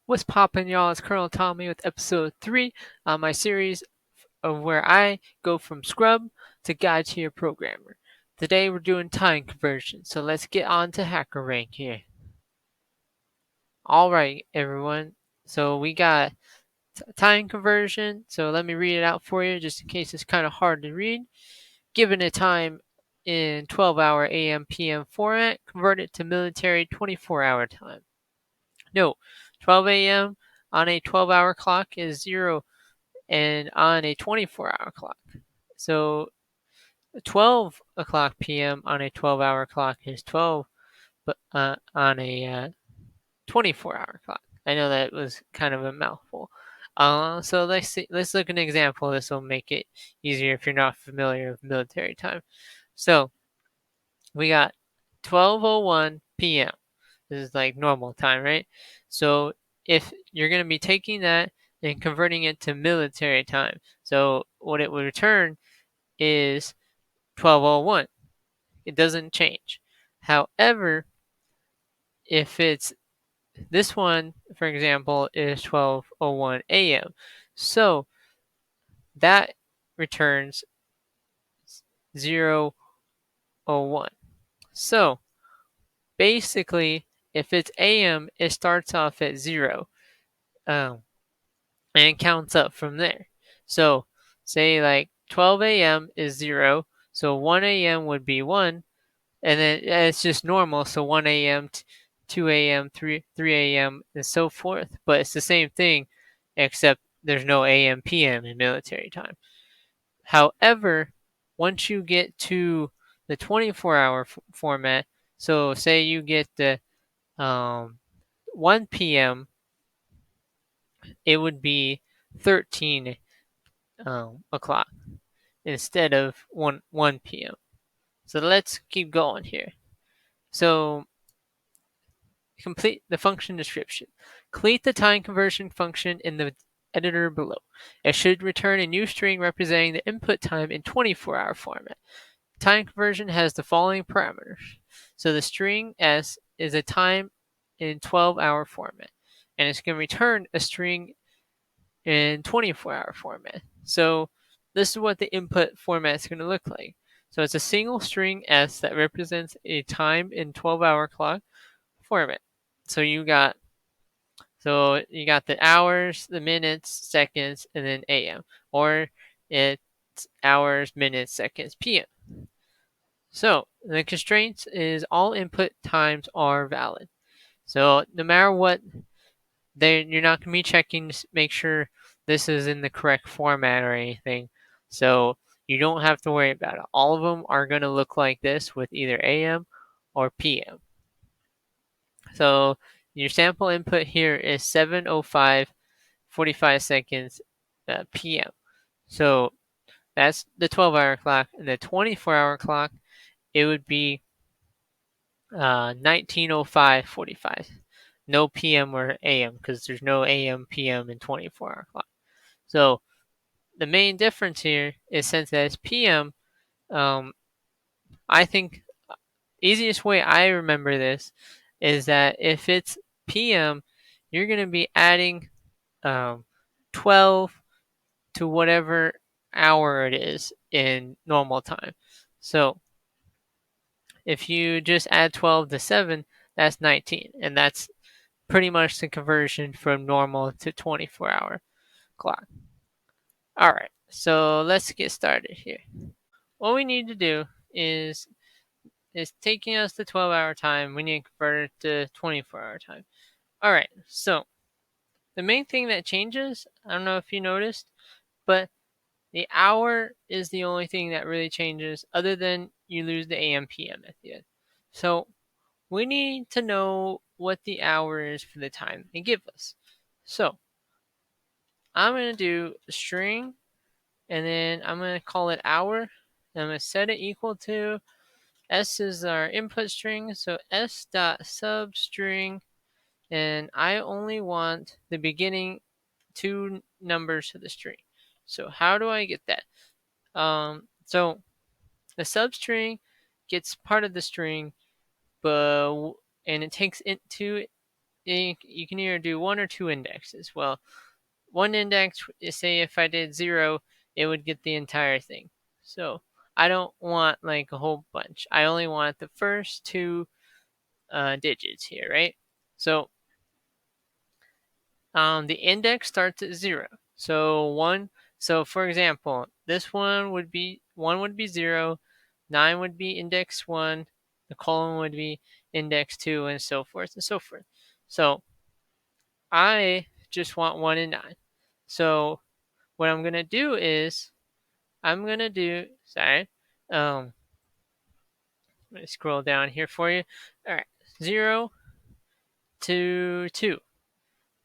What's poppin', y'all? It's Colonel Tommy with episode 3 on my series of where I go from scrub to guide to your programmer. Today we're doing time conversion, so let's get on to hacker rank here. Alright, everyone. So we got time conversion, so let me read it out for you just in case it's kind of hard to read. Given a time in 12-hour AM PM format, convert it to military 24-hour time. No, 12 a.m. on a 12-hour clock is 0 and on a 24-hour clock. So 12 o'clock p.m. on a 12-hour clock is 12, but on a 24-hour clock. I know that was kind of a mouthful. So let's see, let's look at an example. This will make it easier if you're not familiar with military time. So we got 12:01 p.m. This is like normal time, right? So if you're going to be taking that and converting it to military time, so what it would return is 12:01. It doesn't change. However, if it's this one, for example, is 12:01 a.m. So that returns 0:01. So basically, if it's a.m., it starts off at 0. Um, and counts up from there. So say like 12 a.m. is 0, so 1 a.m. would be 1, and then it's just normal, so 1 a.m., 2 a.m., 3 a.m., and so forth. But it's the same thing, except there's no a.m. p.m. in military time. However, once you get to the 24-hour format, so say you get the 1 p.m., it would be 13 o'clock instead of 1 p.m. So let's keep going here. So complete the function description. Complete the time conversion function in the editor below. It should return a new string representing the input time in 24-hour format. Time conversion has the following parameters. So the string S is a time in 12-hour format, and it's going to return a string in 24-hour format. So this is what the input format is going to look like. So it's a single string S that represents a time in 12-hour clock format. So you got the hours, the minutes, seconds, and then AM, or it's hours, minutes, seconds, PM. So the constraints is all input times are valid. So no matter what, you're not going to be checking to make sure this is in the correct format or anything. So you don't have to worry about it. All of them are going to look like this with either AM or PM. So your sample input here is 7:05 45 seconds PM. So that's the 12-hour clock, and the 24-hour clock it would be 19:05 45. No PM or AM because there's no AM PM in 24-hour clock. So the main difference here is since it's PM, I think easiest way I remember this is that if it's PM, you're going to be adding 12 to whatever hour it is in normal time. So if you just add 12 to 7, that's 19. And that's pretty much the conversion from normal to 24-hour clock. All right, so let's get started here. What we need to do is taking us to 12-hour time. We need to convert it to 24-hour time. All right, so the main thing that changes, I don't know if you noticed, but the hour is the only thing that really changes other than you lose the AM PM at the end. So we need to know what the hour is for the time they give us. So I'm going to do string and then I'm going to call it hour. And I'm going to set it equal to S is our input string. So S dot substring, and I only want the beginning two numbers of the string. So how do I get that? So the substring gets part of the string, but and it takes you can either do 1 or 2 indexes. Well, one index, say if I did 0, it would get the entire thing. So I don't want like a whole bunch. I only want the first 2 digits here, right? So the index starts at 0. So 1. So for example, this one would be 0, 9 would be index 1, the colon would be index 2, and so forth and so forth. So I just want 1 and 9. So what I'm gonna do is I'm gonna do let me scroll down here for you. All right, 0 to 2,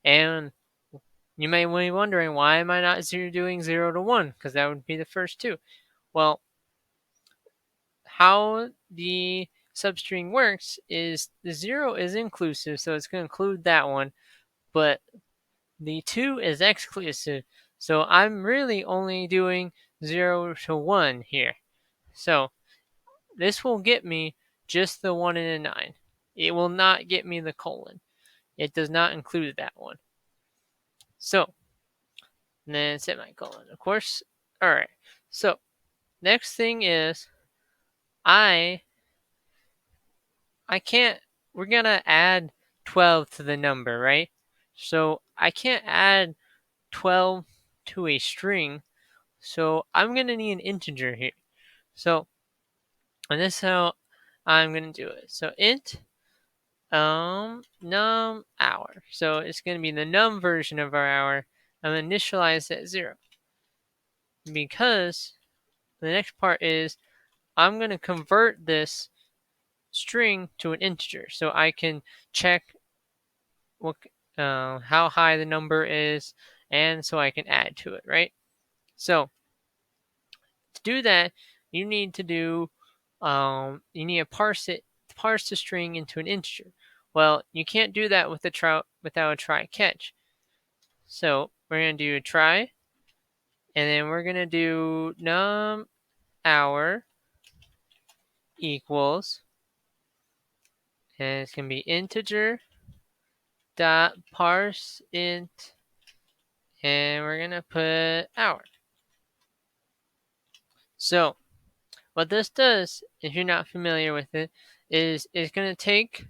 and you may be wondering, why am I not doing 0 to 1? Because that would be the first 2. Well, how the substring works is the 0 is inclusive, so it's going to include that one, but the 2 is exclusive, so I'm really only doing 0 to 1 here. So this will get me just the 1 and a 9. It will not get me the colon. It does not include that one. So, and then semicolon, of course. Alright, so next thing is I can't, we're gonna add 12 to the number, right? So I can't add 12 to a string, so I'm gonna need an integer here. So, and this is how I'm gonna do it. So int num hour. So it's gonna be the num version of our hour. I'm gonna initialize at 0 because the next part is I'm gonna convert this string to an integer, so I can check what how high the number is, and so I can add to it, right? So to do that, you need to do you need to parse the string into an integer. Well, you can't do that with without a try catch. So we're gonna do a try, and then we're gonna do num hour equals, and it's gonna be integer dot parse int, and we're gonna put hour. So what this does, if you're not familiar with it, is it's gonna take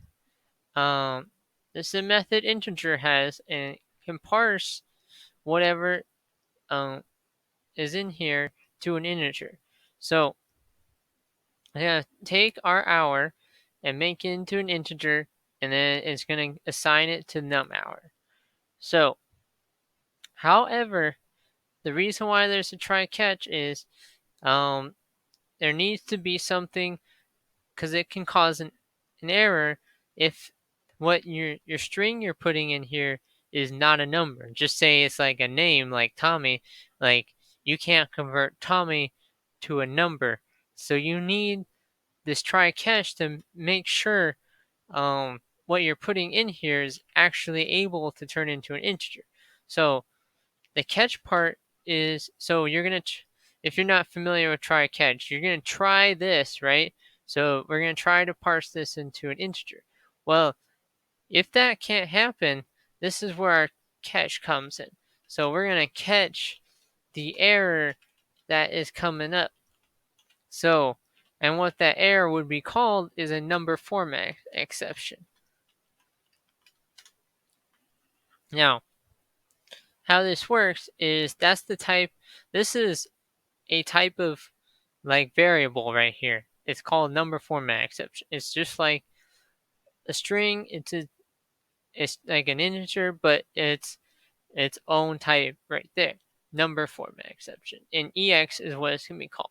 this is a method integer has, and can parse whatever is in here to an integer. So I'm gonna take our hour and make it into an integer, and then it's gonna assign it to num hour. So, however, the reason why there's a try catch is there needs to be something, because it can cause an error if what your string you're putting in here is not a number. Just say it's like a name like Tommy, like you can't convert Tommy to a number. So you need this try catch to make sure what you're putting in here is actually able to turn into an integer. So the catch part is, so you're going to, if you're not familiar with try catch, you're going to try this, right? So we're going to try to parse this into an integer. Well, if that can't happen, this is where our catch comes in. So we're going to catch the error that is coming up. So, and what that error would be called is a number format exception. Now, how this works is this is a type of like variable right here. It's called number format exception. It's just like a string. It's like an integer, but it's its own type right there. Number format exception. And EX is what it's going to be called.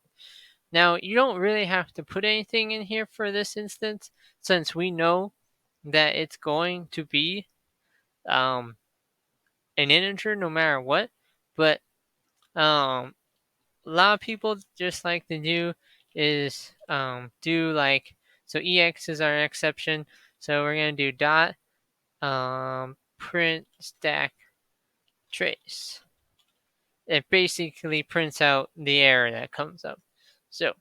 Now, you don't really have to put anything in here for this instance, since we know that it's going to be an integer no matter what. But a lot of people just like to do is do like, so EX is our exception. So we're going to do dot print stack trace. It basically prints out the error that comes up. So,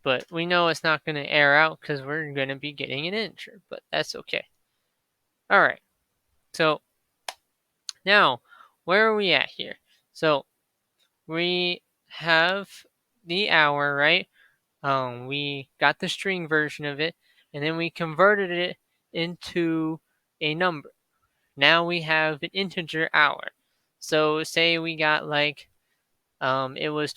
but we know it's not going to error out because we're going to be getting an integer, but that's okay. All right. So now, where are we at here? So we have the hour, right? We got the string version of it, and then we converted it into a number. Now we have an integer hour. So say we got like it was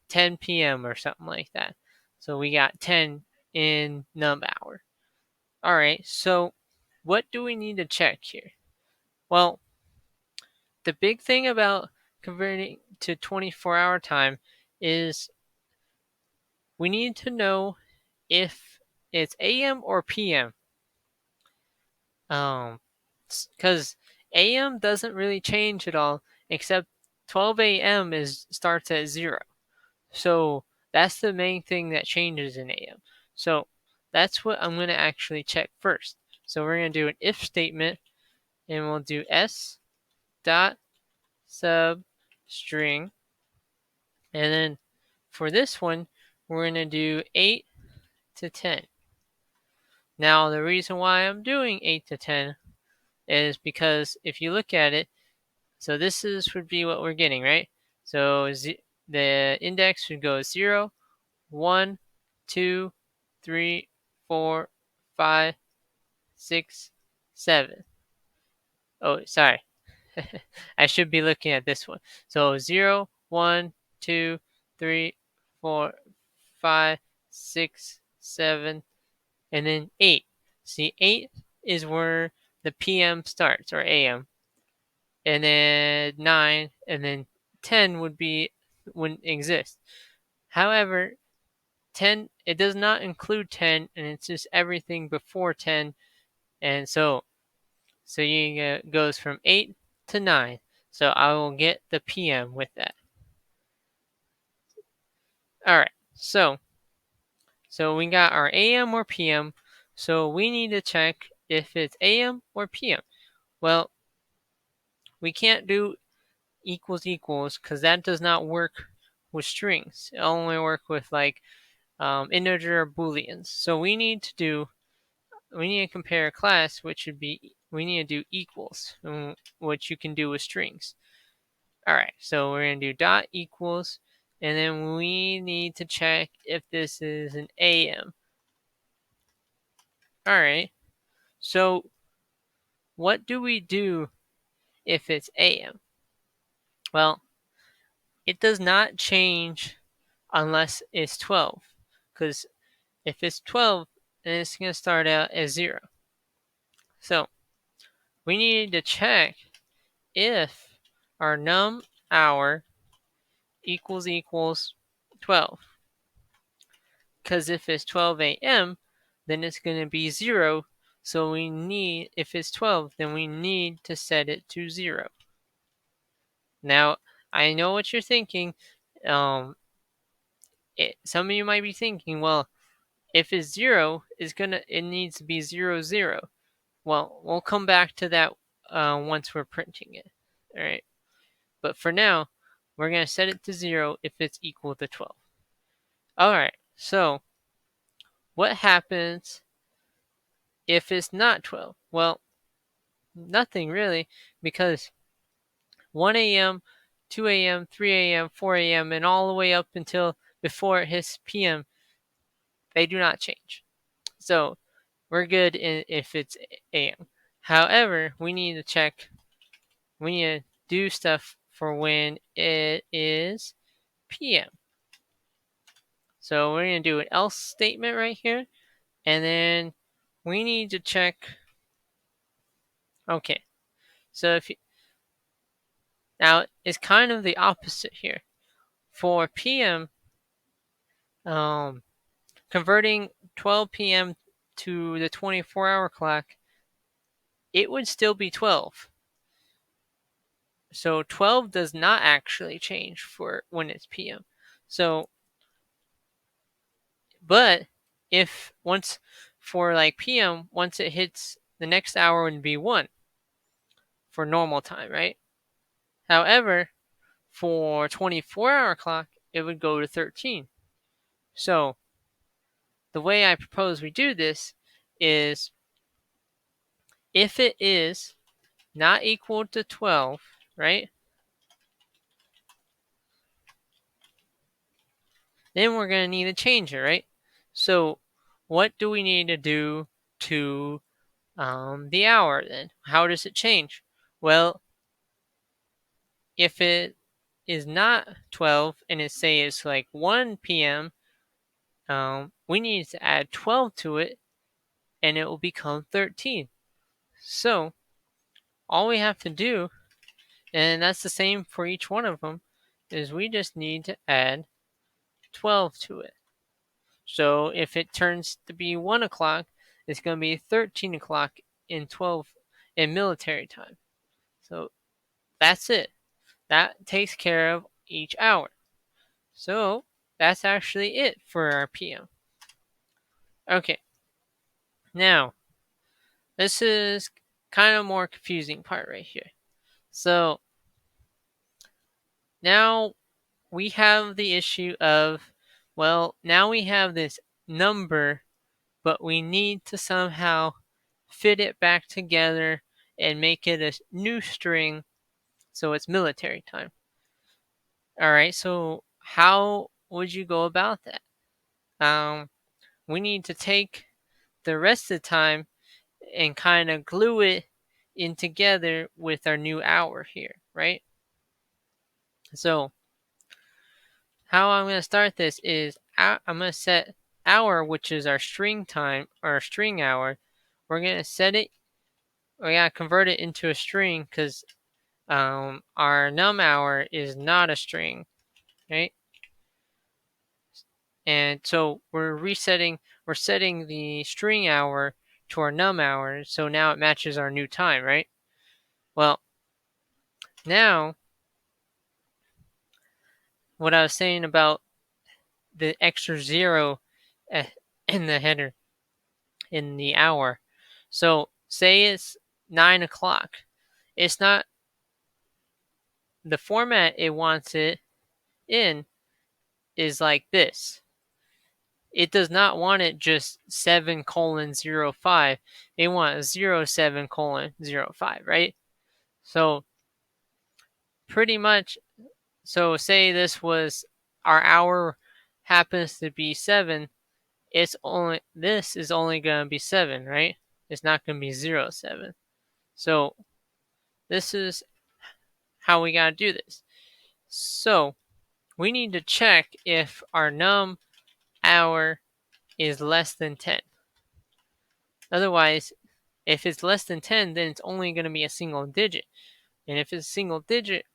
10 p.m. or something like that. So we got 10 in num hour. All right. So what do we need to check here? Well, the big thing about converting to 24-hour time is we need to know if it's AM or PM. Because AM doesn't really change at all, except 12 AM starts at 0. So that's the main thing that changes in AM. So that's what I'm going to actually check first. So we're going to do an if statement, and we'll do s dot sub string, and then for this one we're going to do 8 to 10. Now the reason why I'm doing 8 to 10 is because if you look at it, so this would be what we're getting, right? So the index would go 0, 1, 2, 3, 4, 5, 6, 7. Oh, sorry. I should be looking at this one. So 0, 1, 2, 3, 4, 5, 6, 7, and then 8. See, 8 is where the PM starts, or AM. And then 9, and then 10 wouldn't exist. However, 10, it does not include 10, and it's just everything before 10. And so you goes from 8 to 9. So I will get the PM with that. All right. So we got our AM or PM. So we need to check if it's AM or PM. Well, we can't do equals equals because that does not work with strings. It only work with like integer or booleans. So we need to compare a class, which would be, we need to do equals, which you can do with strings. All right, so we're going to do dot equals, and then we need to check if this is an AM. All right, so what do we do if it's AM? Well, it does not change unless it's 12, because if it's 12, then it's going to start out as 0. So we need to check if our num hour equals 12. Because if it's 12 a.m., then it's going to be 0. So if it's 12, then we need to set it to 0. Now, I know what you're thinking. Some of you might be thinking, well, if it's 0, it needs to be 0, 0. Well, we'll come back to that once we're printing it. All right. But for now, we're going to set it to 0 if it's equal to 12. All right. So what happens if it's not 12? Well, nothing really, because 1 a.m., 2 a.m., 3 a.m., 4 a.m., and all the way up until before it hits p.m., they do not change. So we're good if it's a.m. However, we need to do stuff for when it is p.m. So we're going to do an else statement right here, and then we need to check. Okay, so now it's kind of the opposite here. For p.m., converting 12 p.m. to the 24-hour clock, it would still be 12. So 12 does not actually change for when it's p.m. So, but if once for like p.m., once it hits the next hour would be 1 for normal time, right? However, for 24-hour clock, it would go to 13. So the way I propose we do this is if it is not equal to 12, right? Then we're going to need to change it, right? So what do we need to do to the hour then? How does it change? Well, if it is not 12 and it say it's like 1 p.m., we need to add 12 to it and it will become 13. So all we have to do, and that's the same for each one of them, is we just need to add 12 to it. So if it turns to be 1 o'clock, it's going to be 13 o'clock in 12 in military time. So that's it. That takes care of each hour. So that's actually it for our PM. Okay, now this is kind of more confusing part right here. So now we have the issue of, well, now we have this number, but we need to somehow fit it back together and make it a new string so it's military time. All right, so how would you go about that? We need to take the rest of the time and kind of glue it in together with our new hour here, right? So how I'm going to start this is I'm going to set hour, which is our string time, or our string hour. We're going to set it, we got to convert it into a string because our num hour is not a string, right? And so we're setting the string hour to our num hour, so now it matches our new time, right? Well, now what I was saying about the extra zero in the header in the hour. So say it's 9 o'clock. It's not the format it wants it in is like this. It does not want it just 7:05. They want 07:05, right? So pretty much, so say this was our hour happens to be 7, this is only going to be 7, right? It's not going to be 07. So this is how we got to do this. So we need to check if our num hour is less than 10. Otherwise, if it's less than 10, then it's only going to be a single digit. And if it's a single digit,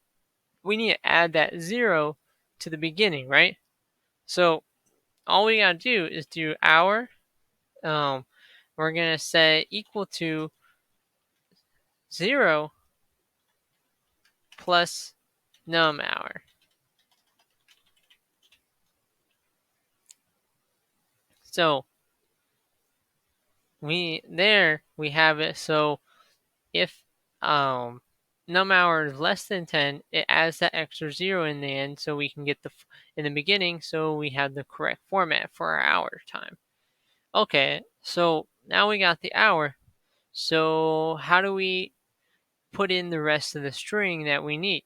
we need to add that 0 to the beginning, right? So all we got to do is do hour. We're going to set equal to 0 plus num hour. So we have it. So if num hour is less than 10, it adds that extra 0 in the end so we can get in the beginning, so we have the correct format for our hour time. Okay, so now we got the hour. So how do we put in the rest of the string that we need?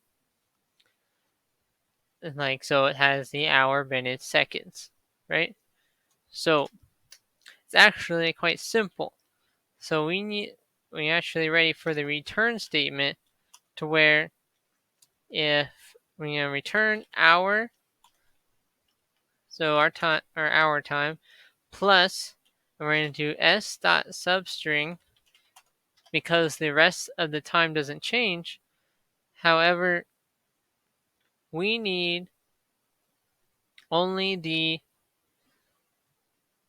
Like, so it has the hour, minutes, seconds, right? So it's actually quite simple. So we actually ready for the return statement, to where if we're going to return hour, so our hour time, plus, and we're going to do s.substring because the rest of the time doesn't change. However, we need only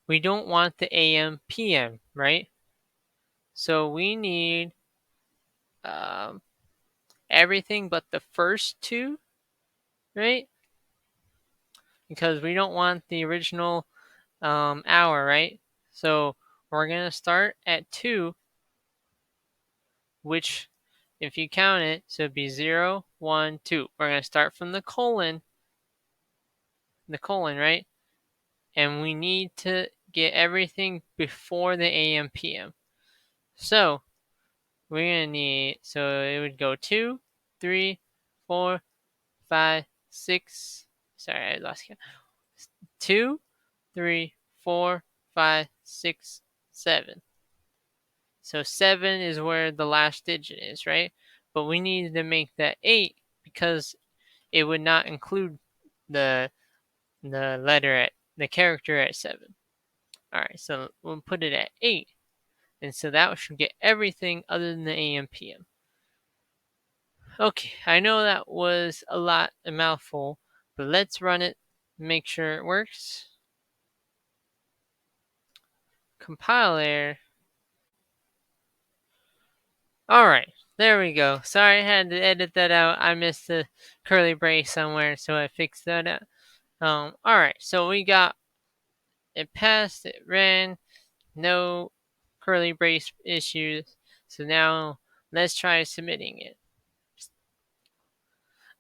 we don't want the AM PM, right? So we need um, everything but the first two, right? Because we don't want the original hour, right? So we're going to start at 2, which, if you count it, so it'd be 0, 1, 2. We're going to start from the colon, right? And we need to get everything before the AM PM. So we're gonna need, so it would go 2, 3, 4, 5, 6. Sorry, I lost count. 2, 3, 4, 5, 6, 7. So 7 is where the last digit is, right? But we needed to make that 8 because it would not include the letter at the character at 7. All right, so we'll put it at 8. And so that should get everything other than the AM PM. Okay, I know that was a mouthful, but let's run it, make sure it works. Compiler. Alright, there we go. Sorry I had to edit that out. I missed the curly brace somewhere, so I fixed that out. Alright, so we got it passed, it ran, no curly brace issues. So now let's try submitting it.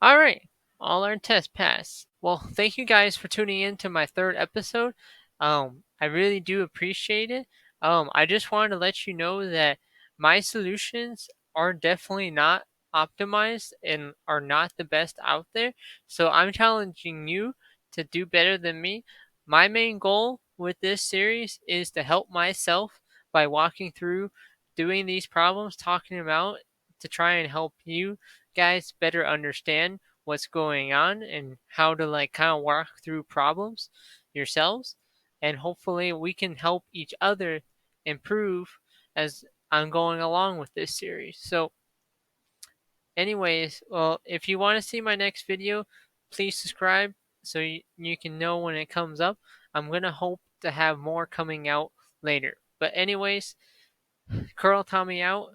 Alright, all our tests passed. Well, thank you guys for tuning in to my third episode. I really do appreciate it. I just wanted to let you know that my solutions are definitely not optimized and are not the best out there. So I'm challenging you to do better than me. My main goal with this series is to help myself by walking through doing these problems, talking about to try and help you guys better understand what's going on and how to like kind of work through problems yourselves, and hopefully we can help each other improve as I'm going along with this series. So anyways, well, if you want to see my next video, please subscribe so you can know when it comes up. I'm gonna hope to have more coming out later, but anyways, Curl Tommy out.